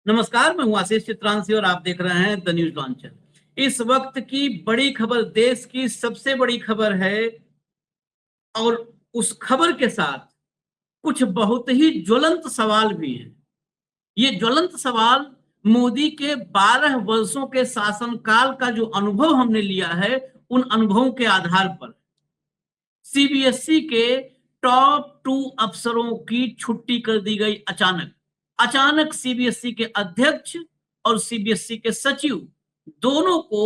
नमस्कार, मैं हूं आशीष चित्रांशी और आप देख रहे हैं द न्यूज लॉन्चर। इस वक्त की बड़ी खबर, देश की सबसे बड़ी खबर है और उस खबर के साथ कुछ बहुत ही ज्वलंत सवाल भी हैं। ये ज्वलंत सवाल मोदी के 12 वर्षों के शासनकाल का जो अनुभव हमने लिया है, उन अनुभवों के आधार पर सीबीएसई के टॉप 2 अफसरों की छुट्टी कर दी गई। अचानक सीबीएसई के अध्यक्ष और सीबीएसई के सचिव दोनों को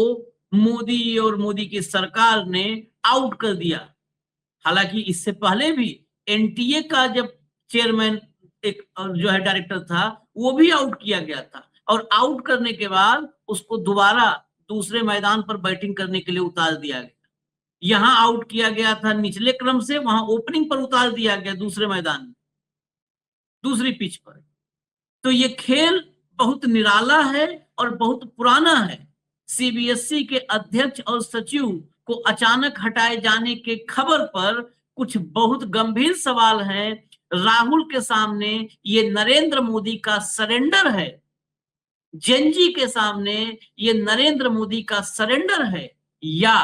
मोदी और मोदी की सरकार ने आउट कर दिया। हालांकि इससे पहले भी एनटीए का जब चेयरमैन एक जो है डायरेक्टर था, वो भी आउट किया गया था और आउट करने के बाद उसको दोबारा दूसरे मैदान पर बैटिंग करने के लिए उतार दिया गया। यहां आउट किया गया था निचले क्रम से, वहां ओपनिंग पर उतार दिया गया दूसरे मैदान में, दूसरी पिच पर। तो ये खेल बहुत निराला है और बहुत पुराना है। सीबीएसई के अध्यक्ष और सचिव को अचानक हटाए जाने के खबर पर कुछ बहुत गंभीर सवाल हैं। राहुल के सामने ये नरेंद्र मोदी का सरेंडर है, जेनजी के सामने ये नरेंद्र मोदी का सरेंडर है, या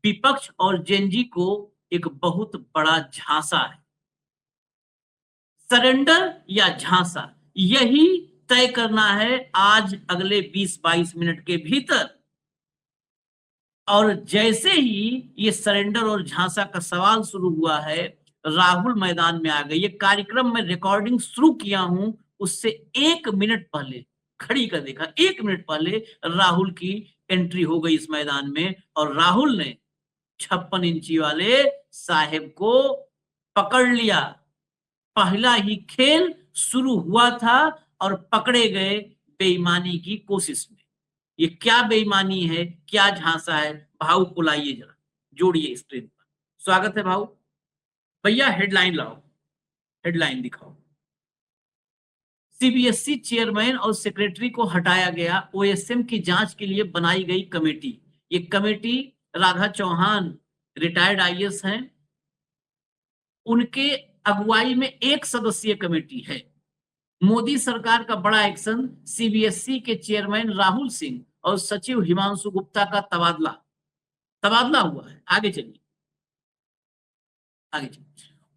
विपक्ष और जेनजी को एक बहुत बड़ा झांसा है। सरेंडर या झांसा, यही तय करना है आज अगले 20-22 मिनट के भीतर। और जैसे ही ये सरेंडर और झांसा का सवाल शुरू हुआ है, राहुल मैदान में आ गए। ये कार्यक्रम में रिकॉर्डिंग शुरू किया हूं, उससे 1 मिनट पहले खड़ी कर देखा, 1 मिनट पहले राहुल की एंट्री हो गई इस मैदान में और राहुल ने 56 इंची वाले साहेब को पकड़ लिया। पहला ही खेल शुरू हुआ था और पकड़े गए बेईमानी की कोशिश में। ये क्या बेईमानी है, क्या झांसा है, भाऊ को लाइए जरा, जोड़िए स्क्रीन पर। स्वागत है भाऊ। भैया हेडलाइन लाओ, हेडलाइन दिखाओ। सीबीएसई चेयरमैन और सेक्रेटरी को हटाया गया। ओएसएम की जांच के लिए बनाई गई कमेटी। ये committee Radha Chauhan retired IAS हैं, उनके अगुवाई में 1 सदस्यीय कमेटी है। मोदी सरकार का बड़ा एक्शन, सीबीएसई के चेयरमैन राहुल सिंह और सचिव हिमांशु गुप्ता का तबादला हुआ है। आगे चलिए।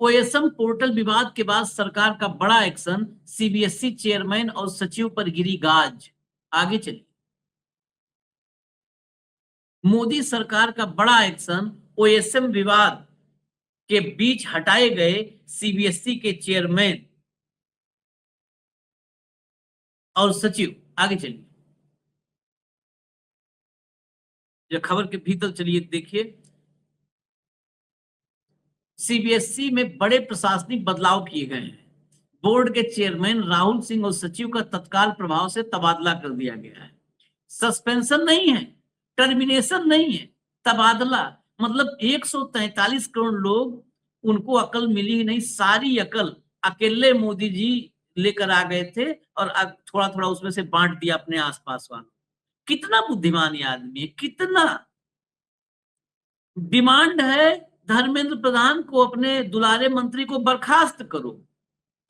ओएसएम पोर्टल विवाद के बाद सरकार का बड़ा एक्शन, सीबीएसई चेयरमैन और सचिव पर गिरी गाज। आगे चलिए। मोदी सरकार का बड़ा एक्शन, ओएसएम विवाद के बीच हटाए गए सीबीएसई के चेयरमैन और सचिव। आगे चलिए, जो खबर के भीतर चलिए देखिए। सीबीएसई में बड़े प्रशासनिक बदलाव किए गए हैं। बोर्ड के चेयरमैन राहुल सिंह और सचिव का तत्काल प्रभाव से तबादला कर दिया गया है। सस्पेंशन नहीं है, टर्मिनेशन नहीं है, तबादला। मतलब 143 करोड़ लोग, उनको अकल मिली ही नहीं। सारी अकल अकेले मोदी जी लेकर आ गए थे और थोड़ा थोड़ा उसमें से बांट दिया अपने आसपास वालों। कितना बुद्धिमान ये आदमी है, कितना। डिमांड है धर्मेंद्र प्रधान को, अपने दुलारे मंत्री को बर्खास्त करो,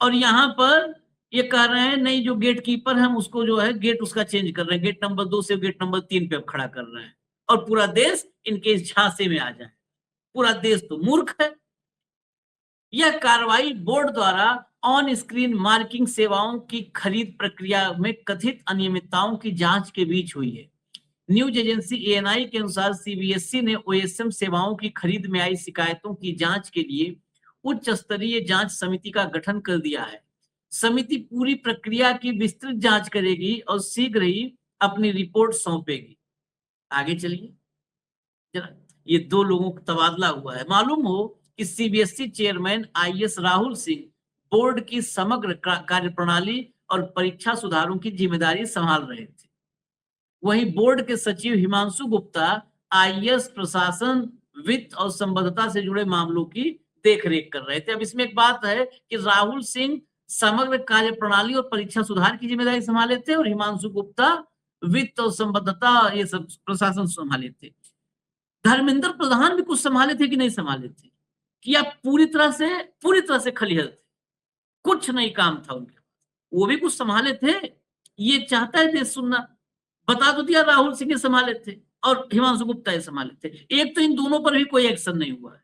और यहां पर ये कह रहे हैं नहीं, जो गेट कीपर है उसको जो है गेट उसका चेंज कर रहे हैं, गेट नंबर 2 से गेट नंबर 3 पे खड़ा कर रहे हैं, और पूरा देश इनके इस झांसे में आ जाए। पूरा देश तो मूर्ख है। यह कार्रवाई बोर्ड द्वारा ऑन स्क्रीन मार्किंग सेवाओं की खरीद प्रक्रिया में कथित अनियमितताओं की जांच के बीच हुई है। न्यूज एजेंसी एएनआई के अनुसार सीबीएसई ने ओएसएम सेवाओं की खरीद में आई शिकायतों की जांच के लिए उच्च स्तरीय जांच समिति का गठन कर दिया है। समिति पूरी प्रक्रिया की विस्तृत जांच करेगी और शीघ्र ही अपनी रिपोर्ट सौंपेगी। आगे चलिए जरा। ये 2 लोगों का तबादला हुआ है। मालूम हो कि CBSE chairman IAS Rahul Singh board की समग्र कार्यप्रणाली और परीक्षा सुधारों की जिम्मेदारी संभाल रहे थे। वहीं बोर्ड के सचिव हिमांशु गुप्ता आईएएस प्रशासन, वित्त और संबद्धता से जुड़े मामलों की देखरेख कर रहे थे। अब इसमें एक बात है कि राहुल सिंह समग्र कार्यप्रणाली और परीक्षा सुधार की जिम्मेदारी संभाले थे और हिमांशु गुप्ता वित्त और संबद्धता, ये सब प्रशासन संभाले थे। धर्मेंद्र प्रधान भी कुछ संभाले थे कि नहीं संभाले थे? कि आप पूरी तरह से खलिहल थे, कुछ नहीं काम था उनके पास। वो भी कुछ संभाले थे, ये चाहता है देश सुनना। बता तो दिया, राहुल सिंह संभाले थे और हिमांशु गुप्ता ये संभाले थे। एक तो इन दोनों पर भी कोई एक्शन नहीं हुआ है।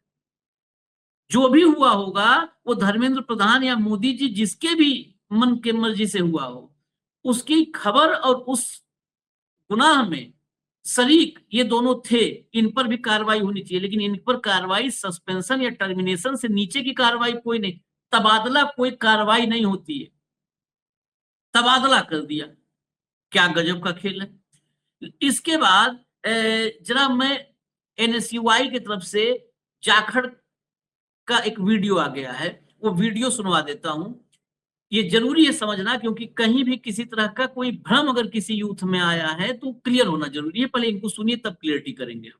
जो भी हुआ होगा वो धर्मेंद्र प्रधान या मोदी जी जिसके भी मन के मर्जी से हुआ हो, उसकी खबर और उस गुनाह में शरीक ये दोनों थे, इन पर भी कार्रवाई होनी चाहिए। लेकिन इन पर कार्रवाई सस्पेंशन या टर्मिनेशन से नीचे की कार्रवाई कोई नहीं, तबादला कोई कार्रवाई नहीं होती है। तबादला कर दिया, क्या गजब का खेल है। इसके बाद जरा मैं एनएसयूआई की तरफ से जाखड़ का एक वीडियो आ गया है, वो वीडियो सुनवा देता हूं। ये जरूरी है समझना, क्योंकि कहीं भी किसी तरह का कोई भ्रम अगर किसी यूथ में आया है तो क्लियर होना जरूरी है। पहले इनको सुनिए, तब क्लियरिटी करेंगे।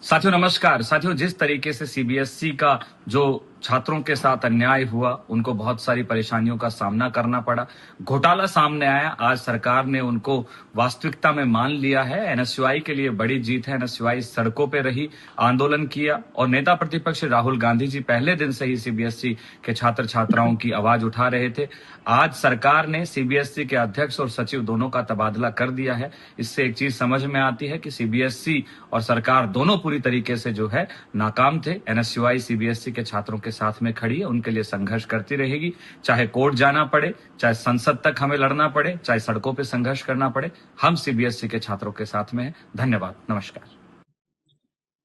साथियों नमस्कार। साथियों, जिस तरीके से सीबीएसई का जो छात्रों के साथ अन्याय हुआ, उनको बहुत सारी परेशानियों का सामना करना पड़ा, घोटाला सामने आया, आज सरकार ने उनको वास्तविकता में मान लिया है। एनएसयूआई के लिए बड़ी जीत है। एनएसयूआई सड़कों पे रही, आंदोलन किया और नेता प्रतिपक्ष राहुल गांधी जी पहले दिन से ही सीबीएसई के छात्र छात्राओं की आवाज उठा रहे थे। आज सरकार ने सीबीएसई के अध्यक्ष और सचिव दोनों का तबादला कर दिया है। इससे एक चीज समझ में आती है कि सीबीएसई और सरकार दोनों पूरी तरीके से जो है नाकाम थे। एनएसयूआई सीबीएसई के छात्रों के साथ में खड़ी है, उनके लिए संघर्ष करती रहेगी, चाहे कोर्ट जाना पड़े, चाहे संसद तक हमें लड़ना पड़े, चाहे सड़कों पे संघर्ष करना पड़े, हम सीबीएसई के छात्रों के साथ में हैं। धन्यवाद, नमस्कार।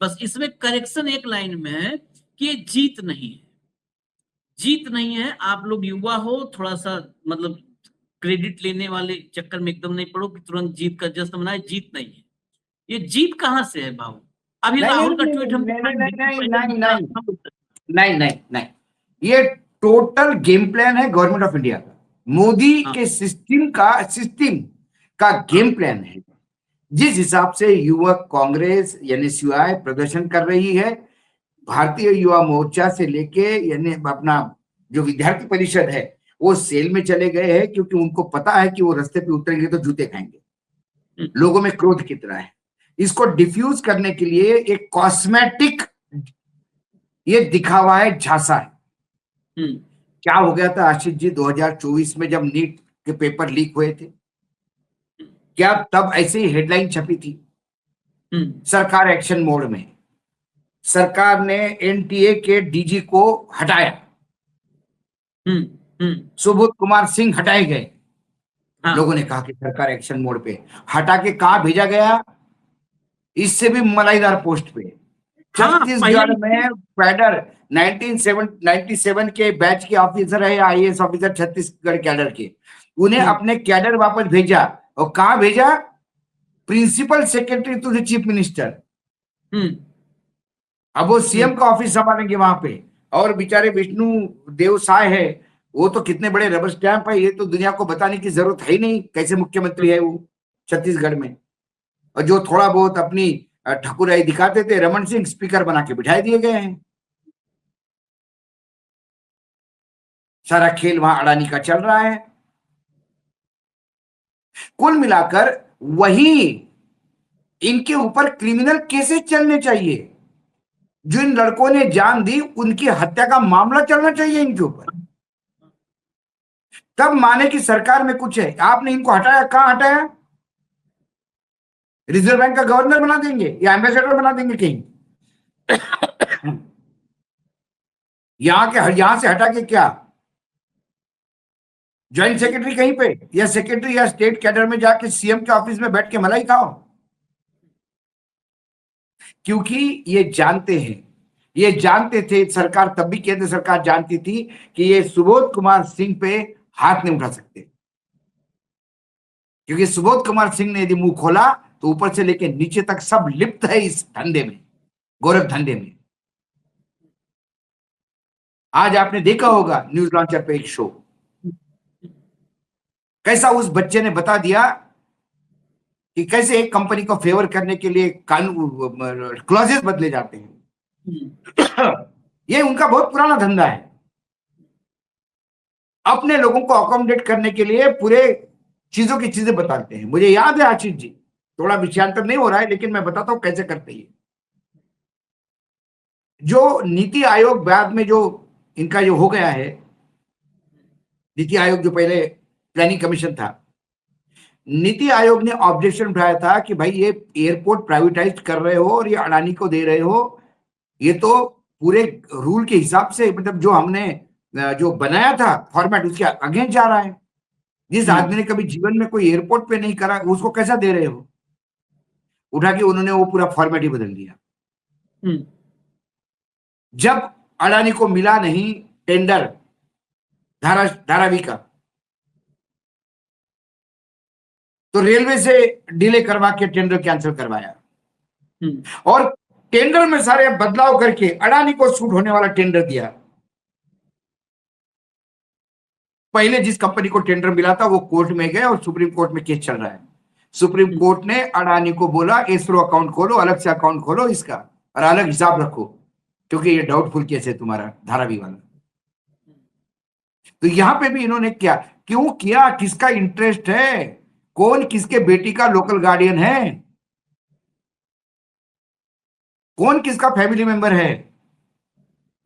बस इसमें करेक्शन एक लाइन में है कि ये जीत नहीं है, जीत नहीं है। आप लोग युवा हो, थोड़ा सा मतलब क्रेडिट लेने वाले चक्कर में एकदम नहीं पड़ो कि तुरंत जीत का जश्न मनाए। जीत नहीं है, ये जीत कहां से है बाबू? अभी राहुल का ट्वीट हम नहीं, ये टोटल गेम प्लान है गवर्नमेंट ऑफ इंडिया का, मोदी के सिस्टम का गेम प्लान है। जिस हिसाब से युवक कांग्रेस यानी सीआई प्रदर्शन कर रही है, भारतीय युवा मोर्चा से लेके यानी अपना जो विद्यार्थी परिषद है वो सेल में चले गए हैं, क्योंकि उनको पता है कि वो रास्ते पे उतरेंगे तो जूते खाएंगे। लोगों में क्रोध कितना है, इसको डिफ्यूज करने के लिए एक कॉस्मेटिक ये दिखावा है, झांसा है। क्या हो गया था आशीष जी 2024 में जब नीट के पेपर लीक हुए थे? क्या तब ऐसे ही हेडलाइन छपी थी? सरकार एक्शन मोड में, सरकार ने एनटीए के डीजी को हटाया, सुबोध कुमार सिंह हटाए गए। लोगों ने कहा कि सरकार एक्शन मोड पे, हटा के कहां भेजा गया? इससे भी मलाईदार पोस्ट पे, छत्तीसगढ़ में कैडर 1997 के बैच के ऑफिसर है, आईएएस ऑफिसर छत्तीसगढ़ कैडर के, उन्हें अपने कैडर वापस भेजा। और कहां भेजा? Principal secretary to the chief minister. अब वो सीएम का ऑफिस संभालेंगे वहां पे। और बेचारे विष्णु देव साय है, वो तो कितने बड़े रबर स्टैंप है, ये तो दुनिया को बताने की जरूरत है ही नहीं कैसे मुख्यमंत्री है वो छत्तीसगढ़ में। और जो थोड़ा बहुत अपनी ठकुराई दिखाते थे, रमन सिंह स्पीकर बना के बिठाए दिए गए हैं। सारा खेल वहां अडानी का चल रहा है। कुल मिलाकर वही इनके ऊपर क्रिमिनल केसेस चलने चाहिए। जिन लड़कों ने जान दी उनकी हत्या का मामला चलना चाहिए इनके ऊपर, तब माने कि सरकार में कुछ है। आपने इनको हटाया, कहां हटाया? रिजर्व बैंक का गवर्नर बना देंगे या एम्बेसडर बना देंगे कहीं? यहां से हटा के क्या ज्वाइंट सेक्रेटरी कहीं पे, या सेक्रेटरी या स्टेट कैडर में जाके सीएम के ऑफिस में बैठ के मलाई खाओ? क्योंकि ये जानते थे, सरकार तब भी केंद्र सरकार जानती थी कि ये सुबोध कुमार सिंह पे हाथ नहीं उठा सकते, क्योंकि सुबोध कुमार सिंह ने यदि मुंह खोला तो ऊपर से लेके नीचे तक सब लिप्त है इस धंधे में, गोरख धंधे में। आज आपने देखा होगा न्यूज लॉन्चर पे एक शो, कैसा उस बच्चे ने बता दिया कि कैसे एक कंपनी को फेवर करने के लिए कानून क्लॉजेस बदले जाते हैं। ये उनका बहुत पुराना धंधा है, अपने लोगों को अकोमोडेट करने के लिए पूरे चीजों की चीजें बताते हैं। मुझे याद है आशीष जी, थोड़ा विषयांतर नहीं हो रहा है लेकिन मैं बताता हूं कैसे करते हैं। जो नीति आयोग बाद में जो इनका जो हो गया है, नीति आयोग जो पहले प्लानिंग कमीशन था, नीति आयोग ने ऑब्जेक्शन उठाया था कि भाई ये एयरपोर्ट प्राइवेटाइज कर रहे हो और ये अडानी को दे रहे हो, ये तो पूरे रूल के हिसाब से, मतलब जो हमने जो बनाया था फॉर्मेट, उसके अगेंस्ट जा रहा है। जिस आदमी ने कभी जीवन में कोई एयरपोर्ट पे नहीं करा, उसको कैसा दे रहे हो? उठा के उन्होंने वो पूरा फॉर्मेट ही बदल दिया। जब अडानी को मिला नहीं टेंडर धारावी का, तो रेलवे से डिले करवा के टेंडर कैंसिल करवाया और टेंडर में सारे बदलाव करके अडानी को सूट होने वाला टेंडर दिया। पहले जिस कंपनी को टेंडर मिला था वो कोर्ट में गए और सुप्रीम कोर्ट में केस चल रहा है। सुप्रीम कोर्ट ने अडानी को बोला एस्क्रो अकाउंट खोलो, अलग से अकाउंट खोलो इसका और अलग हिसाब रखो, क्योंकि ये डाउटफुल केस है तुम्हारा धारावी वाला। तो यहां पे भी इन्होंने क्या क्यों किया, किसका इंटरेस्ट है, कौन किसके बेटी का लोकल गार्डियन है, कौन किसका फैमिली मेंबर है,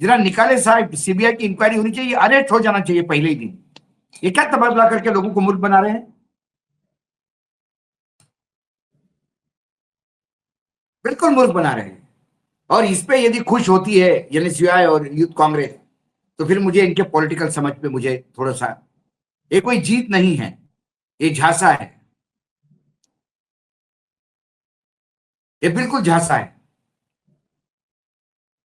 जरा निकाले साहब। सीबीआई की इंक्वायरी होनी चाहिए, अरेस्ट हो जाना चाहिए पहले ही दिन। ये क्या तबादला करके लोगों को मूर्ख बना रहे हैं? बिल्कुल मूर्ख बना रहे हैं। और इस पे यदि खुश होती है एनएसयूआई और यूथ कांग्रेस, तो फिर मुझे इनके पॉलिटिकल समझ पे मुझे थोड़ा सा, ये कोई जीत नहीं है, ये झांसा है, ये बिल्कुल झांसा है।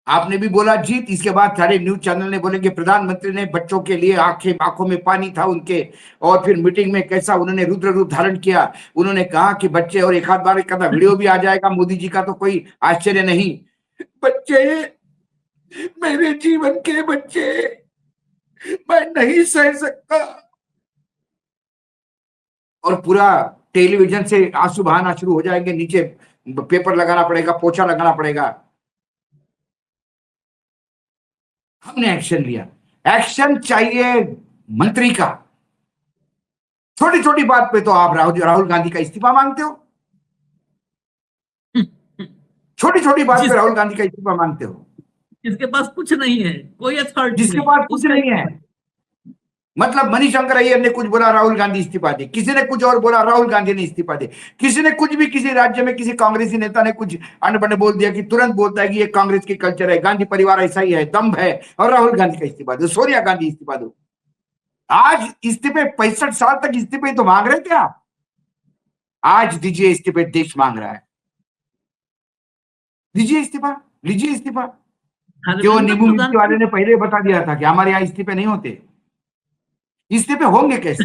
आपने भी बोला जीत, इसके बाद सारे न्यूज चैनल ने बोले कि प्रधानमंत्री ने बच्चों के लिए आंखों में पानी था उनके, और फिर मीटिंग में कैसा उन्होंने रुद्र रूप धारण किया। उन्होंने कहा कि बच्चे, और एक आध बार एक आधा वीडियो भी आ जाएगा मोदी जी का, तो कोई आश्चर्य नहीं। बच्चे, मेरे जीवन के बच्चे, मैं नहीं सह सकता। और पूरा टेलीविजन से आंसू बहाना शुरू हो जाएंगे, नीचे पेपर लगाना पड़ेगा, पोछा लगाना पड़ेगा। हमने एक्शन लिया। एक्शन चाहिए मंत्री का। छोटी छोटी बात पे तो आप राहुल गांधी का इस्तीफा मांगते हो, छोटी छोटी बात पे राहुल गांधी का इस्तीफा मांगते हो, जिसके पास कुछ नहीं है, कोई अथॉरिटी जिसके नहीं, पास कुछ नहीं है। मतलब मनीशंकर अय्यर ने कुछ बोला, राहुल गांधी इस्तीफा दे, किसी ने कुछ और बोला, राहुल गांधी ने इस्तीफा दे, किसी ने कुछ भी, किसी राज्य में किसी कांग्रेसी नेता ने कुछ अनबन बोल दिया कि तुरंत बोलता है कि ये कांग्रेस की कल्चर है, गांधी परिवार ऐसा ही है, दम्भ है, और राहुल गांधी का इस्तीफा दो, सोनिया गांधी इस्तीफा दो। आज इस्तीफे 65 साल तक इस्तीफे तो मांग रहे थे आप, आज दीजिए इस्तीफे, देश मांग रहा है, दीजिए इस्तीफा, लीजिए इस्तीफा। जो नींबू मिर्ची वाले ने पहले बता दिया था कि हमारे यहाँ इस्तीफे नहीं होते। इस्तीफे होंगे कैसे?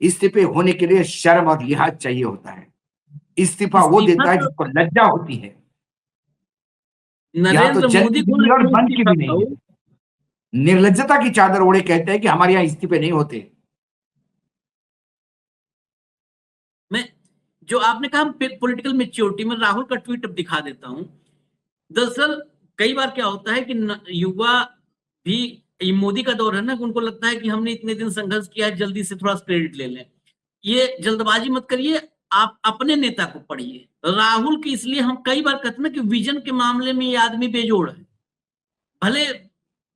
इस्तीफे होने के लिए शर्म और लिहाज चाहिए होता है। इस्तीफा वो देता है जिसको लज्जा होती है। यहाँ तो नरेंद्र मोदी को और मन की भी नहीं है, निर्लज्जता की चादर ओढ़े कहते हैं कि हमारे यहाँ इस्तीफे नहीं होते। मैं, जो आपने कहा पॉलिटिकल मेच्योरिटी में, राहुल का ट्वीट अब दिखा देता हूं। दरअसल कई बार क्या होता है कि युवा भी, ये मोदी का दौर है ना, उनको लगता है कि हमने इतने दिन संघर्ष किया है, जल्दी से थोड़ा क्रेडिट ले लें। ये जल्दबाजी मत करिए, आप अपने नेता को पढ़िए। राहुल की इसलिए हम कई बार कहते हैं कि विजन के मामले में ये आदमी बेजोड़ है। भले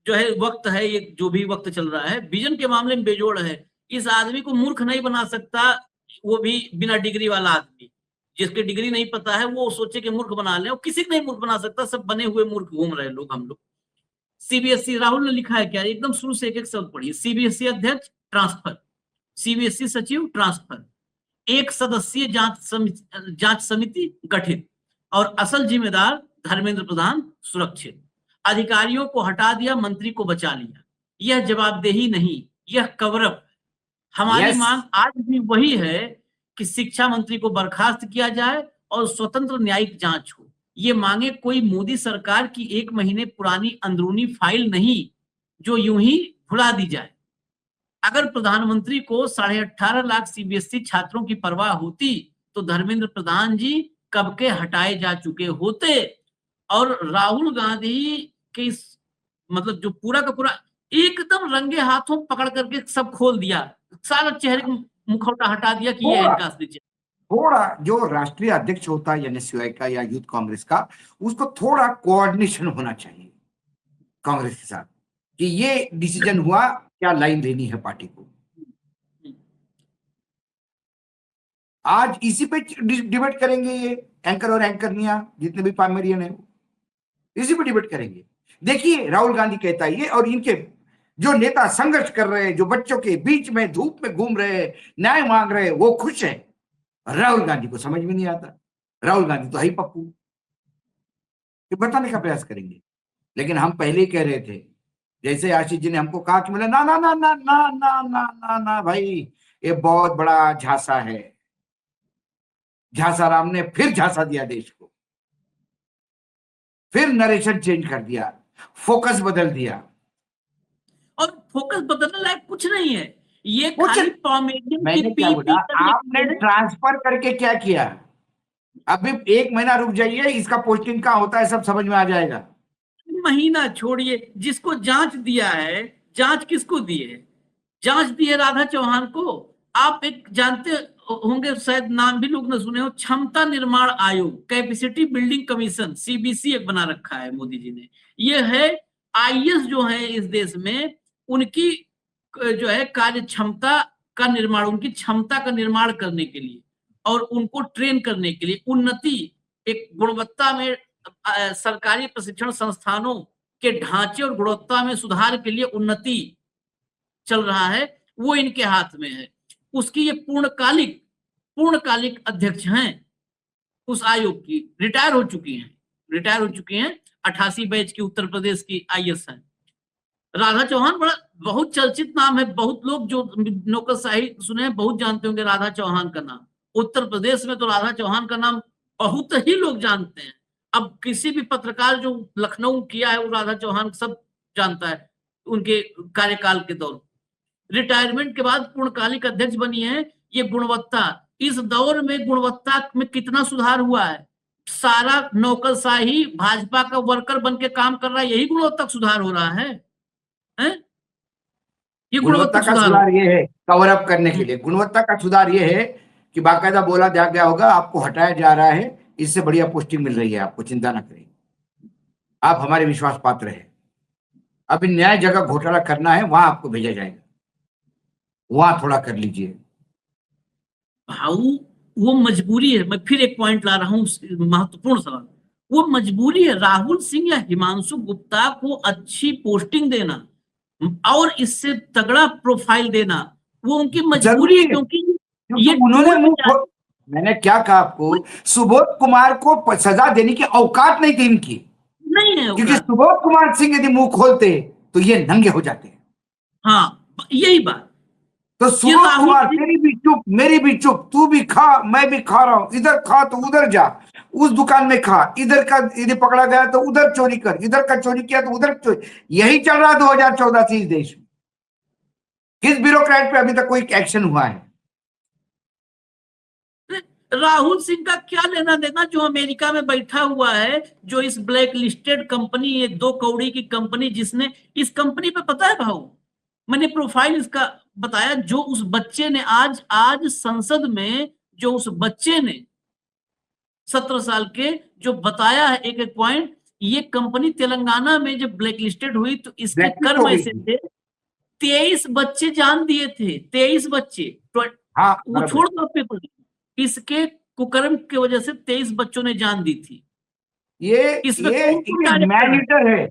जो है वक्त है, ये जो भी वक्त चल रहा है, विजन के मामले में बेजोड़ है। इस आदमी को मूर्ख नहीं बना सकता, वो भी बिना डिग्री वाला आदमी। जिसके डिग्री नहीं पता है वो सोचे कि मूर्ख बना ले, और किसी को नहीं मूर्ख बना सकता, सब बने हुए मूर्ख घूम रहे लोग, हम लोग। सीबीएसई, राहुल ने लिखा है क्या, एकदम शुरू से एक एक शब्द पढ़िए। सीबीएसई अध्यक्ष ट्रांसफर, सीबीएसई सचिव ट्रांसफर, एक सदस्यीय जांच समिति गठित, और असल जिम्मेदार धर्मेंद्र प्रधान सुरक्षित। अधिकारियों को हटा दिया, मंत्री को बचा लिया। यह जवाबदेही नहीं, यह कवरअप। हमारी मांग आज भी वही है कि शिक्षा मंत्री को बर्खास्त किया जाए और स्वतंत्र न्यायिक जांच हो। ये मांगे कोई मोदी सरकार की 1 महीने पुरानी अंदरूनी फाइल नहीं, जो यूं ही भुला दी जाए। अगर प्रधानमंत्री को 18.5 लाख सीबीएसई छात्रों की परवाह होती तो धर्मेंद्र प्रधान जी कब के हटाए जा चुके होते। और राहुल गांधी के मतलब जो पूरा का पूरा एकदम रंगे हाथों पकड़ करके सब खोल दिया, सारा चेहरे का मुखौटा हटा दिया कि ये इनका असली चेहरा। थोड़ा जो राष्ट्रीय अध्यक्ष होता है एनएसयूआई का या यूथ कांग्रेस का, उसको थोड़ा कोऑर्डिनेशन होना चाहिए कांग्रेस के साथ कि ये डिसीजन हुआ, क्या लाइन देनी है पार्टी को। आज इसी पे डिबेट करेंगे ये एंकर और एंकरनिया जितने भी पामेरियन है इसी पे डिबेट करेंगे। देखिए राहुल गांधी कहता है ये, और इनके जो नेता संघर्ष कर रहे हैं, जो बच्चों के बीच में धूप में घूम रहे हैं, न्याय मांग रहे हैं, वो खुश है। राहुल गांधी को समझ में नहीं आता। राहुल गांधी तो है ही पप्पू। ये बताने का प्रयास करेंगे। लेकिन हम पहले ही कह रहे थे, जैसे आशीष जी ने हमको कहा कि मतलब ना ना ना ना ना ना ना ना ना भाई, ये बहुत बड़ा झांसा है। झांसा राम ने फिर झांसा दिया देश को, फिर नरेशन चेंज कर दिया, फोकस बदल दिया। और फोकस बदलने लायक कुछ नहीं है, ये कुछ खाली पामेलियन की मैंने क्या बोला, पीपी करने के आपने लिए है। ट्रांसफर करके क्या किया? अभी 1 महीना रुक जाइए, इसका पोस्टिंग कहाँ होता है सब समझ में आ जाएगा। महीना छोड़िए, जिसको जांच दिया है, जांच किसको दी है? जांच दी है राधा चौहान को। आप एक जानते होंगे, शायद नाम भी लोग न सुने हो, क्षमता निर्माण आयोग, कैपेसिटी बिल्डिंग कमीशन, सीबीसी एक बना रखा है मोदी जी ने। ये है आईएएस जो है इस देश में, उनकी जो है कार्य क्षमता का निर्माण, उनकी क्षमता का निर्माण करने के लिए और उनको ट्रेन करने के लिए, उन्नति, एक गुणवत्ता में सरकारी प्रशिक्षण संस्थानों के ढांचे और गुणवत्ता में सुधार के लिए उन्नति चल रहा है, वो इनके हाथ में है। उसकी ये पूर्णकालिक अध्यक्ष हैं उस आयोग की, रिटायर हो चुकी हैं 88 बैच की उत्तर प्रदेश की आईएएस हैं। राधा चौहान बड़ा बहुत चर्चित नाम है, बहुत लोग जो नौकरशाही सुने हैं बहुत जानते होंगे राधा चौहान का नाम। उत्तर प्रदेश में तो राधा चौहान का नाम बहुत ही लोग जानते हैं। अब किसी भी पत्रकार जो लखनऊ किया है वो राधा चौहान सब जानता है उनके कार्यकाल के दौर। रिटायरमेंट के बाद पूर्णकालिक अध्यक्ष बनी है। ये गुणवत्ता, इस दौर में गुणवत्ता में कितना सुधार हुआ है? सारा नौकरशाही भाजपा का वर्कर बन के काम कर रहा है, यही गुणवत्ता सुधार हो रहा है, हैं? ये गुणवत्ता का सुधार ये है, कवर अप करने के लिए गुणवत्ता का सुधार ये है कि बाकायदा बोला जा गया होगा आपको हटाया जा रहा है, इससे बढ़िया पोस्टिंग मिल रही है, आपको चिंता ना करें, आप हमारे विश्वास पात्र है। अभी न्याय जगह घोटाला करना है, वहां आपको भेजा जाएगा, वहां थोड़ा कर लीजिए। भाऊ वो मजबूरी है। मैं फिर एक पॉइंट ला रहा हूँ, महत्वपूर्ण सवाल। वो मजबूरी है राहुल सिंह या हिमांशु गुप्ता को अच्छी पोस्टिंग देना और इससे तगड़ा प्रोफाइल देना, वो उनकी मजबूरी है। क्योंकि ये उन्होंने मैंने क्या कहा आपको, सुबोध कुमार को सजा देने की औकात नहीं थी इनकी, नहीं है, क्योंकि सुबोध कुमार सिंह यदि मुंह खोलते तो ये नंगे हो जाते। हाँ यही बात। तो सुबोध कुमार मेरी भी चुप, तू भी खा मैं भी खा रहा हूं, इधर खा तो उधर जा, उस दुकान में खा, इधर का यदि पकड़ा गया तो उधर चोरी कर, इधर का चोरी किया तो उधर चोरी। यही चल रहा 2014 से इस देश में। किस ब्यूरोक्रेट पे अभी तक कोई एक्शन हुआ है? राहुल सिंह का क्या लेना देना जो अमेरिका में बैठा हुआ है, जो इस ब्लैक लिस्टेड कंपनी, ये 2 कौड़ी की कंपनी, जिसने इस कंपनी पे पता है भाऊ, मैंने प्रोफाइल इसका बताया, जो उस बच्चे ने आज संसद में, जो उस बच्चे ने 17 साल के जो बताया है एक एक पॉइंट, ये कंपनी तेलंगाना में जब ब्लैक लिस्टेड हुई तो इसके कर्म ऐसे थे, 23 बच्चे जान दिए थे, 23 बच्चे। हाँ, वो छोड़ दो पेपर, इसके कुकर्म की वजह से 23 बच्चों ने जान दी थी। ये मैनीटर है,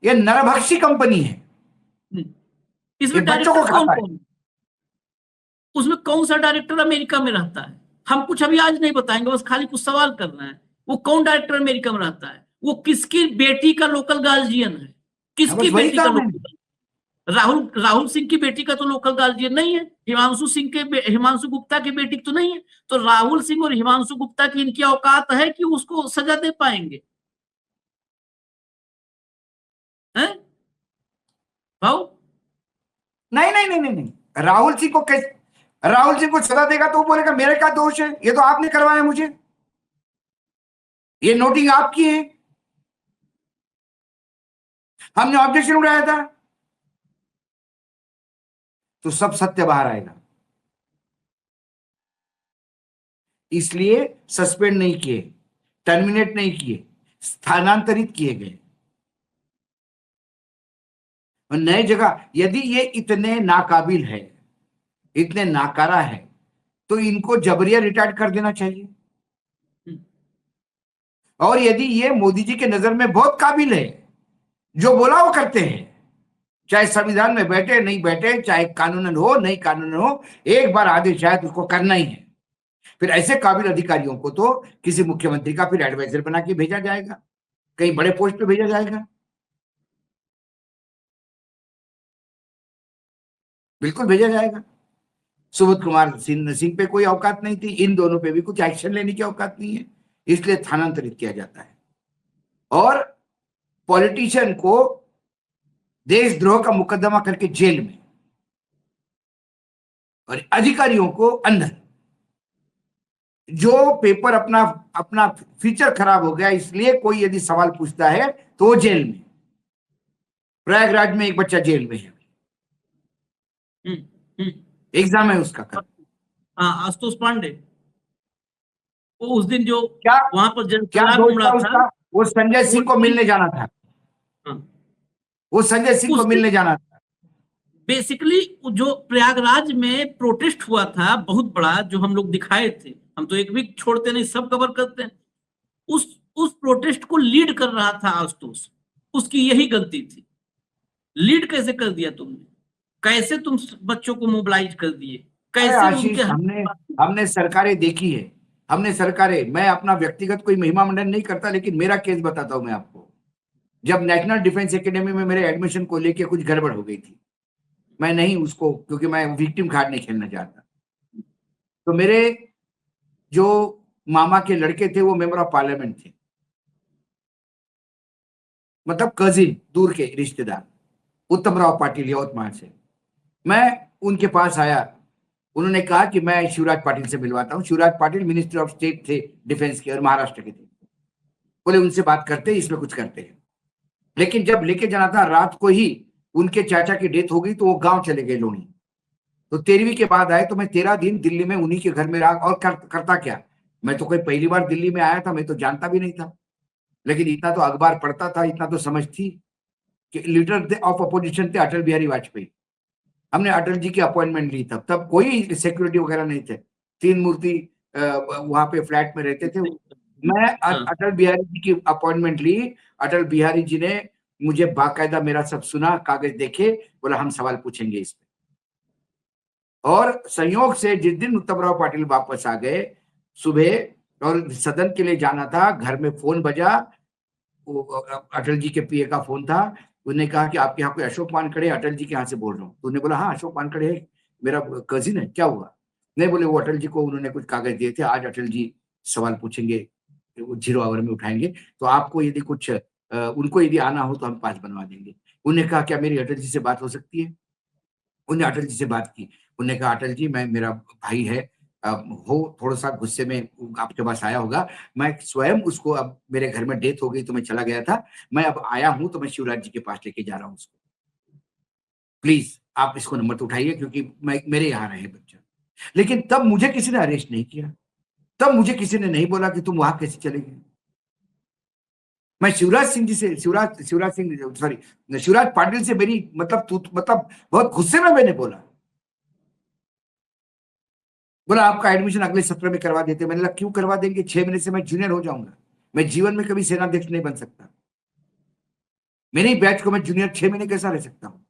ये नरभक्षी कंपनी है, इसमें डायरेक्टर कौन? उसमें कौन सा डायरेक्टर अमेरिका में रहता है? हम कुछ अभी आज नहीं बताएंगे, बस खाली कुछ सवाल करना है। वो कौन डायरेक्टर अमेरिका में रहता है? वो किसकी बेटी का लोकल गार्जियन है? किसकी बेटी का लोकल? राहुल सिंह की बेटी का तो लोकल गार्जियन नहीं है, हिमांशु गुप्ता की बेटी तो नहीं है। तो राहुल सिंह और हिमांशु गुप्ता की इनकी औकात है कि उसको सजा दे पाएंगे? हैं भाऊ? नहीं नहीं नहीं नहीं नहीं, राहुल सिंह को सजा देगा तो वो बोलेगा मेरे का दोष है, ये तो आपने करवाया मुझे, ये नोटिंग आपकी है, हमने ऑब्जेक्शन उठाया था, तो सब सत्य बाहर आएगा। इसलिए सस्पेंड नहीं किए, टर्मिनेट नहीं किए, स्थानांतरित किए गए नए जगह। यदि ये इतने नाकाबिल है, इतने नाकारा है, तो इनको जबरिया रिटायर्ड कर देना चाहिए। हम्म, और यदि ये मोदी जी के नजर में बहुत काबिल है, जो बोला वो करते हैं, चाहे संविधान में बैठे नहीं बैठे, चाहे कानूनन हो नहीं कानूनन हो, एक बार आदेश आए तो उसको करना ही है। फिर ऐसे काबिल अधिकारियों को तो किसी मुख्यमंत्री का फिर एडवाइजर बना के भेजा जाएगा, कहीं बड़े पोस्ट पे भेजा जाएगा, बिल्कुल भेजा जाएगा। सुबोध कुमार सिंह पे कोई औकात नहीं थी, इन दोनों पे भी कुछ एक्शन लेने की औकात नहीं है, इसलिए स्थानांतरित किया जाता है। और पॉलिटिशियन को देशद्रोह का मुकदमा करके जेल में, और अधिकारियों को अंदर। जो पेपर अपना फीचर खराब हो गया इसलिए कोई यदि सवाल पूछता है तो वो जेल में। प्रयागराज में एक बच्चा जेल में है, हम्म, हम्म। एग्जाम है उसका कल। हाँ, आशुतोष पांडे, वो उस दिन जो क्या वहां पर क्या जनसंवाद दोष घूम था रहा था, उसका? वो संजय सिंह को मिलने जाना था, हाँ, वो संजय सिंह को उस मिलने जाना था। बेसिकली जो प्रयागराज में प्रोटेस्ट हुआ था बहुत बड़ा, जो हम लोग दिखाए थे, हम तो एक भी छोड़ते नहीं, सब कवर करते हैं। उस प्रोटेस्ट को लीड कर रहा था आशुतोष, उसकी यही गलती थी। लीड कैसे कर दिया तुमने? कैसे तुम बच्चों को मोबिलाइज कर दिए? अरे कैसे आशीष, उनके हमने सरकारें देखी है, हमने सरकारें, मैं अपना व्यक्तिगत कोई महिमा मंडन नहीं करता, लेकिन मेरा केस बताता हूं मैं आपको। जब नेशनल डिफेंस एकेडमी में मेरे एडमिशन को लेके कुछ गड़बड़ हो गई थी, मैं नहीं उसको, क्योंकि मैं विक्टिम कार्ड नहीं खेलना चाहता, तो मेरे जो मामा के लड़के थे वो मेंबर ऑफ पार्लियामेंट थे, मतलब कजिन, दूर के रिश्तेदार, उत्तम राव पाटिल यवतमाल से। मैं उनके पास आया, उन्होंने कहा कि मैं शिवराज पाटिल से मिलवाता हूँ। Shivraj Patil minister of state थे डिफेंस के और महाराष्ट्र के थे। बोले उनसे बात करते, इसमें कुछ करते हैं। लेकिन जब लेके जाना था, रात को ही उनके चाचा की डेथ हो गई, तो वो गांव चले गए लोनी। तो 13वीं के बाद आए, तो मैं 13 दिन दिल्ली में उन्हीं के घर में रहा। और करता क्या, मैं तो कोई पहली बार दिल्ली में आया था, मैं तो जानता भी नहीं था, लेकिन इतना तो अखबार पढ़ता था, इतना तो समझ थी कि लीडर ऑफ अपोजिशन थे अटल बिहारी वाजपेयी। हमने अटल जी की अपॉइंटमेंट ली, तब कोई सिक्योरिटी वगैरह नहीं थे, 3 मूर्ति वहां पे फ्लैट में रहते थे। मैं अटल बिहारी जी की अपॉइंटमेंट ली, अटल बिहारी जी ने मुझे बाकायदा मेरा सब सुना, कागज देखे, बोला हम सवाल पूछेंगे इस पे। और संयोग से जिस दिन उत्तमराव पाटिल वापस आ गए सुबह और सदन के लिए जाना था, घर में फोन बजा, अटल जी के पीए का फोन था। उन्होंने कहा कि आपके यहाँ कोई अशोक वानखड़े, अटल जी के यहाँ से बोल रहा हूँ। तो उन्होंने बोला हाँ अशोक वानखड़े है, मेरा कजिन है, क्या हुआ? नहीं, बोले वो अटल जी को उन्होंने कुछ कागज दिए थे, आज अटल जी सवाल पूछेंगे, 0 आवर में उठाएंगे, तो आपको यदि कुछ उनको यदि आना हो तो हम पास बनवा देंगे। उन्होंने कहा क्या मेरी अटल जी से बात हो सकती है? उन्होंने अटल जी से बात की। उन्होंने कहा अटल जी, मैं, मेरा भाई है, हो थोड़ा सा गुस्से में आपके पास आया होगा, मैं स्वयं उसको, अब मेरे घर में डेथ हो गई तो मैं चला गया था, मैं अब आया हूं तो मैं शिवराज जी के पास लेके जा रहा हूं उसको, प्लीज आप इसको नंबर तो उठाइए, क्योंकि मैं, मेरे यहाँ रहे बच्चा। लेकिन तब मुझे किसी ने अरेस्ट नहीं किया, तब मुझे किसी ने नहीं बोला कि तुम वहां कैसे चले गए। मैं शिवराज सिंह जी से, शिवराज सिंह, सॉरी, शिवराज पाटिल से मेरी मतलब बहुत गुस्से में मैंने बोला आपका एडमिशन अगले सत्र में करवा देते। मैंने कहा क्यों करवा देंगे, 6 महीने से मैं जूनियर हो जाऊंगा, मैं जीवन में कभी सेनाध्यक्ष नहीं बन सकता, मेरे ही बैच को मैं जूनियर 6 महीने कैसा रह सकता हूँ?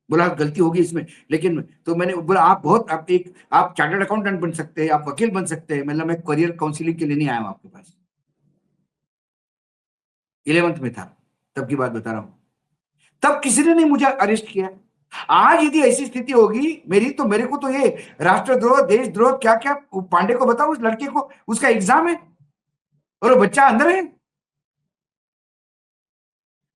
बोला गलती होगी इसमें, लेकिन तो मैंने बोला आप चार्टर्ड अकाउंटेंट बन सकते हैं, आप वकील बन सकते हैं। मतलब मैं करियर काउंसिलिंग के लिए नहीं आया हूं आपके पास, 11th में था, तब की बात बता रहा हूं, तब किसी ने नहीं मुझे अरेस्ट किया। आज यदि ऐसी स्थिति होगी मेरी, तो मेरे को तो ये राष्ट्रद्रोह, देशद्रोह, क्या क्या, पांडे को बताओ, उस लड़के को, उसका एग्जाम है और वो बच्चा अंदर है।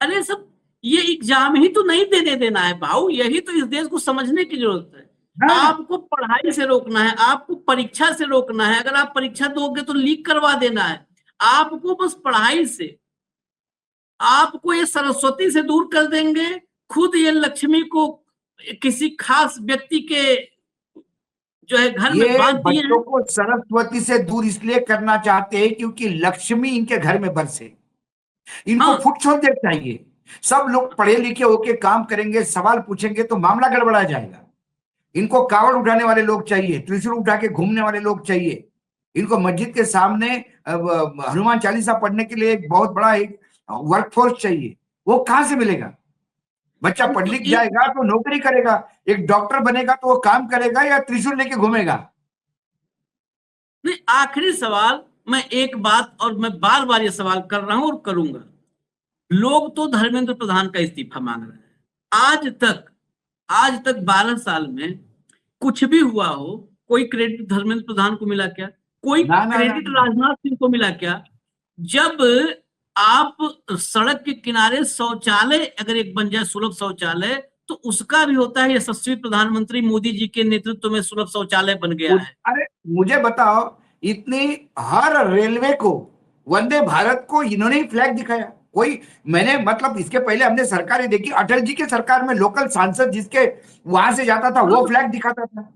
अरे सब ये एग्जाम ही तो नहीं देने देना है भाऊ, यही तो इस देश को समझने की जरूरत है। हाँ। आपको पढ़ाई से रोकना है, आपको परीक्षा से रोकना है। अगर आप परीक्षा दोगे तो लीक करवा देना है आपको, बस पढ़ाई से। आपको ये सरस्वती से दूर कर देंगे, खुद ये लक्ष्मी को किसी खास व्यक्ति के जो है घर में बांध दिए हैं। बच्चों को सरस्वती से दूर इसलिए करना चाहते हैं क्योंकि लक्ष्मी इनके घर में बरसे, इनको फुट सोल्जर चाहिए। सब लोग पढ़े लिखे होके काम करेंगे, सवाल पूछेंगे तो मामला गड़बड़ा जाएगा। इनको कावड़ उठाने वाले लोग चाहिए, त्रिशूल उठा के घूमने वाले लोग चाहिए, इनको मस्जिद के सामने हनुमान चालीसा पढ़ने के लिए एक बहुत बड़ा एक वर्कफोर्स चाहिए। वो कहाँ से मिलेगा? बच्चा पढ़ लिख जाएगा तो नौकरी करेगा, एक डॉक्टर बनेगा तो वो काम करेगा या त्रिशूल लेके घूमेगा? नहीं, आखिरी सवाल, मैं एक बात और मैं बार बार ये सवाल कर रहा हूं और करूंगा। लोग तो धर्मेंद्र प्रधान का इस्तीफा मांग रहे हैं। आज तक 12 साल में कुछ भी हुआ हो, कोई क्रेडिट धर्मेंद्र प्रधान को मिला क्या? कोई क्रेडिट राजनाथ सिंह को मिला क्या? जब आप सड़क के किनारे शौचालय अगर एक बन जाए, सुलभ शौचालय, तो उसका भी होता है यशस्वी प्रधानमंत्री मोदी जी के नेतृत्व में सुलभ शौचालय बन गया है। अरे मुझे बताओ, इतनी हर रेलवे को, वंदे भारत को इन्होंने ही फ्लैग दिखाया। कोई, मैंने मतलब इसके पहले हमने सरकारें देखी, अटल जी के सरकार में लोकल सांसद जिसके वहां से जाता था वो फ्लैग दिखाता था।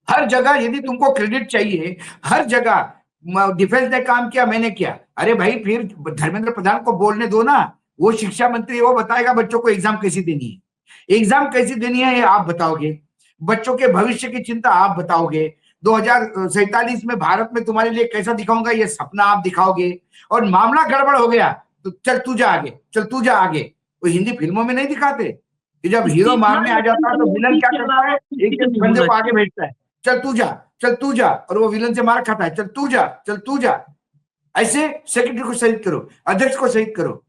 हर जगह यदि तुमको क्रेडिट चाहिए, हर जगह डिफेंस ने काम किया, मैंने किया, अरे भाई फिर धर्मेंद्र प्रधान को बोलने दो ना, वो शिक्षा मंत्री, वो बताएगा बच्चों को एग्जाम कैसी देनी है, एग्जाम कैसी देनी है ये आप बताओगे, बच्चों के भविष्य की चिंता आप बताओगे, 2047 में भारत में तुम्हारे लिए कैसा दिखाऊंगा ये सपना आप दिखाओगे, और मामला गड़बड़ हो गया तो चल तू जा आगे, चल तू जा आगे। वो हिंदी फिल्मों में नहीं दिखाते कि जब हीरो मारने आ जाता है तो विलन क्या करता है, एक बंदे को आगे भेजता है, चल तू जा, चल तू जा, और वो विलन से मार खाता है, चल तू जा, चल तू जा। ऐसे सेक्रेटरी को शहीद करो, अध्यक्ष को शहीद करो।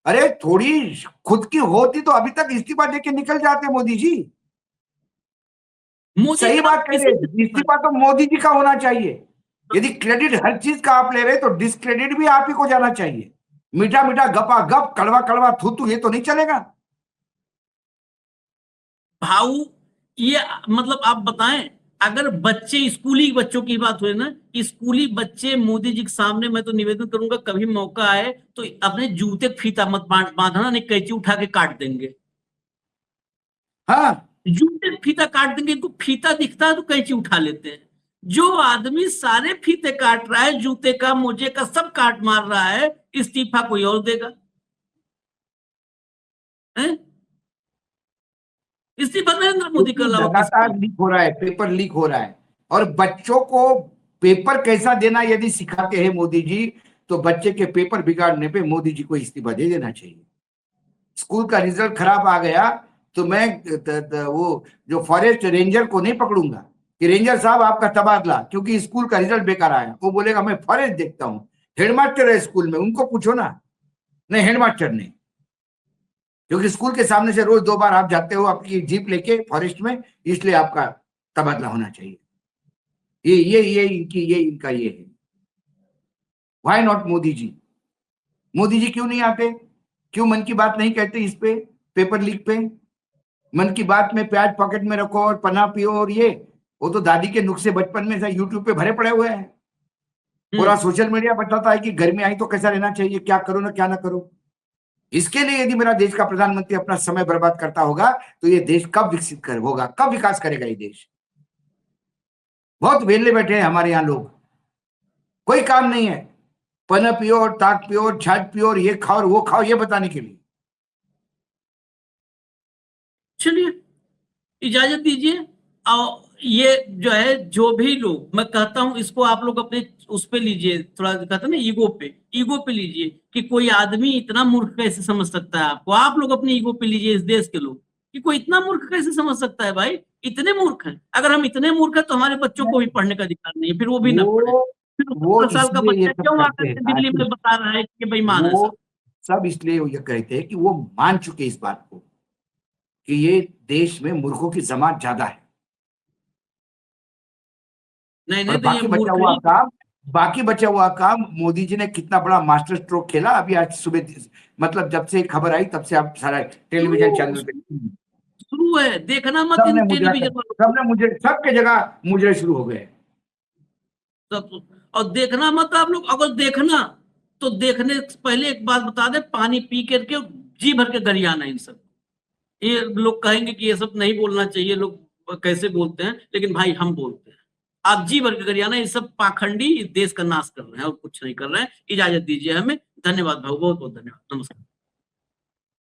अरे थोड़ी खुद की होती तो अभी तक इस्तीफा देके निकल जाते मोदी जी। सही बात कहिए, इस्तीफा तो मोदी जी का होना चाहिए। यदि क्रेडिट हर चीज का आप ले रहे तो डिस्क्रेडिट भी आप ही को जाना चाहिए। मीठा मीठा गपा गप, कड़वा कड़वा थू थू, ये तो नहीं चलेगा भाऊ। ये मतलब आप बताएं, अगर बच्चे, स्कूली बच्चों की बात हुई ना, स्कूली बच्चे मोदी जी के सामने, मैं तो निवेदन करूंगा कभी मौका आए तो अपने जूते फीता मत बांधना, नहीं कैंची उठा के काट देंगे। हाँ, जूते फीता काट देंगे, इनको फीता दिखता है तो कैंची उठा लेते हैं। जो आदमी सारे फीते काट रहा है, जूते का, मोजे का, सब काट मार रहा है, इस्तीफा कोई और देगा? इस्तीफा नरेंद्र मोदी का लगातार लीक हो रहा है, पेपर लीक हो रहा है, और बच्चों को पेपर कैसा देना यदि सिखाते हैं मोदी जी, तो बच्चे के पेपर बिगाड़ने पे मोदी जी को इस्तीफा दे देना चाहिए। स्कूल का रिजल्ट खराब आ गया तो मैं वो जो फॉरेस्ट रेंजर को नहीं पकड़ूंगा कि रेंजर साहब आपका तबादला, क्योंकि स्कूल का रिजल्ट बेकार आया। वो बोलेगा मैं फॉरेस्ट देखता हूँ, हेडमास्टर है स्कूल में, उनको पूछो ना। नहीं, हेडमास्टर ने, क्योंकि स्कूल के सामने से रोज 2 बार आप जाते हो आपकी जीप लेके फॉरेस्ट में, इसलिए आपका तबादला होना चाहिए। ये इनका ये है। Why not Modi ji? मोदी जी क्यों नहीं आते? क्यों मन की बात नहीं कहते इस पे, पेपर लीक पे? मन की बात में प्याज पॉकेट में रखो और पन्ना पियो, और ये वो तो दादी के नुस्खे बचपन में से यूट्यूब पे भरे पड़े हुए हैं। पूरा सोशल मीडिया बताता है कि गर्मी आई तो कैसा रहना चाहिए, क्या करो ना क्या ना करो। इसके लिए यदि मेरा देश का प्रधानमंत्री अपना समय बर्बाद करता होगा तो ये देश कब विकसित होगा, कब विकास करेगा ये देश? बहुत वेले बैठे हैं हमारे यहाँ लोग, कोई काम नहीं है, पन पियो और ताक पियो और छाछ पियो और ये खाओ और वो खाओ, ये बताने के लिए। चलिए, इजाजत दीजिए। और ये जो है, जो भी लोग, मैं कहता हूं इसको आप लोग अपने उस पे लीजिए, थोड़ा कहते ना ईगो पे लीजिए कि कोई आदमी इतना मूर्ख कैसे समझ सकता है आपको। आप लोग अपने ईगो पे लीजिए, इस देश के लोग, कि कोई इतना मूर्ख कैसे समझ सकता है? भाई इतने मूर्ख हैं, अगर हम इतने मूर्ख हैं तो हमारे बच्चों को भी पढ़ने का अधिकार नहीं है, फिर वो भी ना पढ़े। फिर 17 साल का बच्चा क्यों आकर के दिल्ली में बता रहा है कि बेईमान है सब? इसलिए ये कहते हैं कि वो मान चुके इस बात को कि ये देश में मूर्खों की जमात ज्यादा है। नहीं, बाकी बचा हुआ काम मोदी जी ने कितना बड़ा मास्टर स्ट्रोक खेला। अभी आज सुबह, मतलब जब से खबर आई तब से आप सारा टेलीविजन चैनल पे शुरू है, देखना मत इन टेलीविजन सबने सबके जगह मुजरे शुरू हो गए सब। और देखना मत आप लोग, अगर देखना तो देखने से पहले एक बात बता दे, पानी पी करके जी भर के गरियाना इन सब। ये लोग कहेंगे कि ये सब नहीं बोलना चाहिए, लोग कैसे बोलते हैं, लेकिन भाई हम बोलते हैं। आप जी भर के गरियाना, ये सब पाखंडी इस देश का नाश कर रहे हैं और कुछ नहीं कर रहे हैं। इजाजत दीजिए हमें। धन्यवाद भाऊ, बहुत बहुत धन्यवाद, नमस्कार।